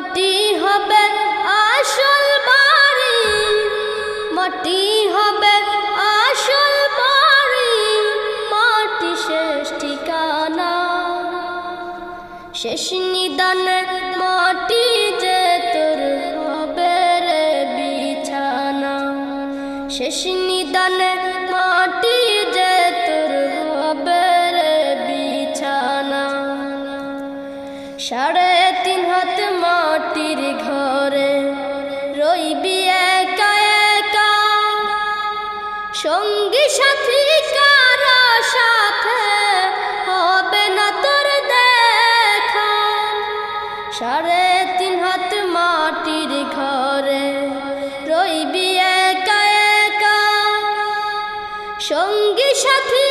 মাটি হবে আসল বাড়ি, মাটি হবে আসল বাড়ি, মাটি শেষ ঠিকানা, শেষ নিদানে মাটি যে তোর হবে রে বিছানা, শেষ নিদানে মাটি যে তোর হবে রে বিছানা। 3.5 হাত মাটির ঘরে রইবি একা একা, সঙ্গী সাথী কারো সাথে হবে না তোর দেখা। 3.5 হাত মাটির ঘরে রইবি একা একা, সঙ্গী সাথী